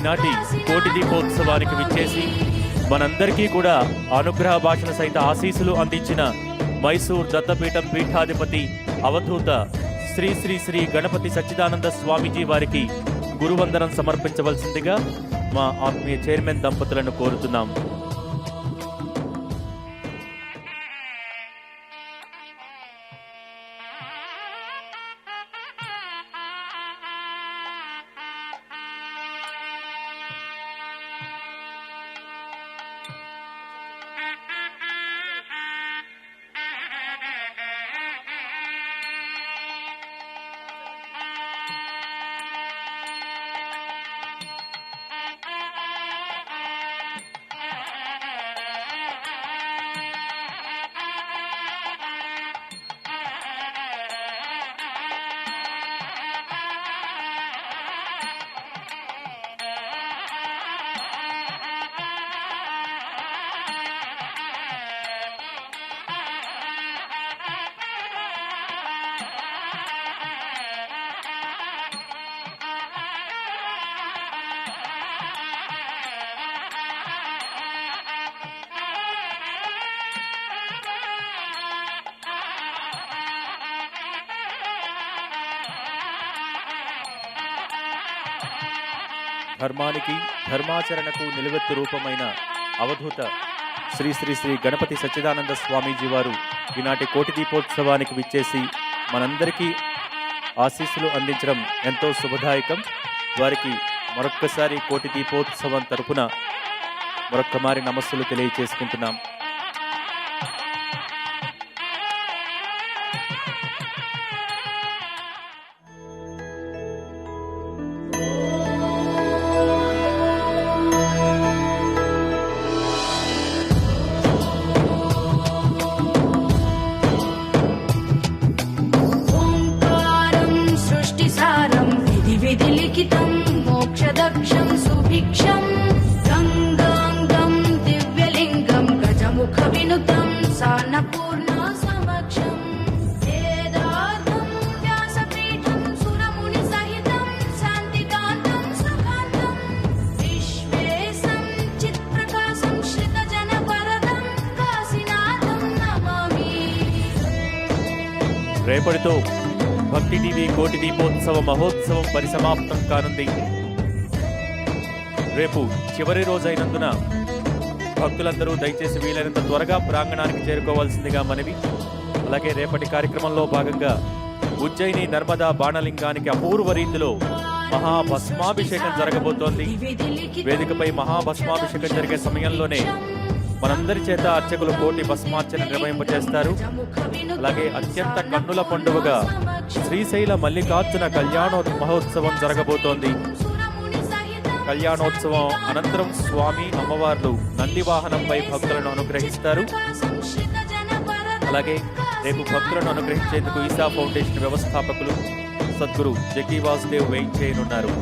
ఈనాటి కోటి దీపోత్సవానికి విచ్చేసి మనందరికీ కూడా అనుగ్రహ భాషణ సహిత ఆశీస్సులు అందించిన మైసూర్ దత్తపీఠం పీఠాధిపతి అవధూత శ్రీ శ్రీ శ్రీ గణపతి సచ్చిదానంద స్వామీజీ వారికి గురువందనం సమర్పించవలసిందిగా మా ఆత్మీయ చైర్మన్ దంపతులను కోరుతున్నాం. ధర్మానికి ధర్మాచరణకు నిలువెత్తు రూపమైన అవధూత శ్రీ శ్రీ శ్రీ గణపతి సచ్చిదానంద స్వామీజీ వారు ఈనాటి కోటి దీపోత్సవానికి విచ్చేసి మనందరికీ ఆశీస్సులు అందించడం ఎంతో శుభదాయకం. వారికి మరొక్కసారి కోటి దీపోత్సవం తరపున మరొక్కమారి నమస్సులు తెలియచేసుకుంటున్నాం. मोक्षदक्षं सुभिक्षं गंगांगं दिव्यलिंगं गजमुखविनुतं सान्नपूर्णा समक्षं वेदार्थं व्यासपीठं सुरमुनिसहितं शान्तिकान्तं सुखान्तं विश्वेशं चित्प्रकाशं श्रितजनवरदं काशीनाथं नमामि. రేపటితో భక్తి టీవీ కోటి దీపోత్సవ మహోత్సవం పరిసమాప్తం కానుంది. రేపు చివరి రోజైనందున భక్తులందరూ దయచేసి వీలైనంత త్వరగా ప్రాంగణానికి చేరుకోవాల్సిందిగా మనవి. అలాగే రేపటి కార్యక్రమంలో భాగంగా ఉజ్జయిని నర్మదా బాణలింగానికి అపూర్వ రీతిలో మహాభస్మాభిషేకం జరగబోతోంది. వేదికపై మహాభస్మాభిషేకం జరిగే సమయంలోనే మనందరి చేత అర్చకులు కోటి భస్మార్చన నిర్వహింపజేస్తారు. అలాగే అత్యంత కన్నుల పండుగగా శ్రీశైల మల్లికార్జున కళ్యాణ మహోత్సవం జరగబోతోంది. కళ్యాణోత్సవం అనంతరం స్వామి అమ్మవార్లు నంది వాహనంపై భక్తులను అనుగ్రహిస్తారు. అలాగే రేపు భక్తులను అనుగ్రహించేందుకు ఈసా ఫౌండేషన్ వ్యవస్థాపకులు సద్గురు జగ్గి వాసుదేవ్ వేయించేయనున్నారు.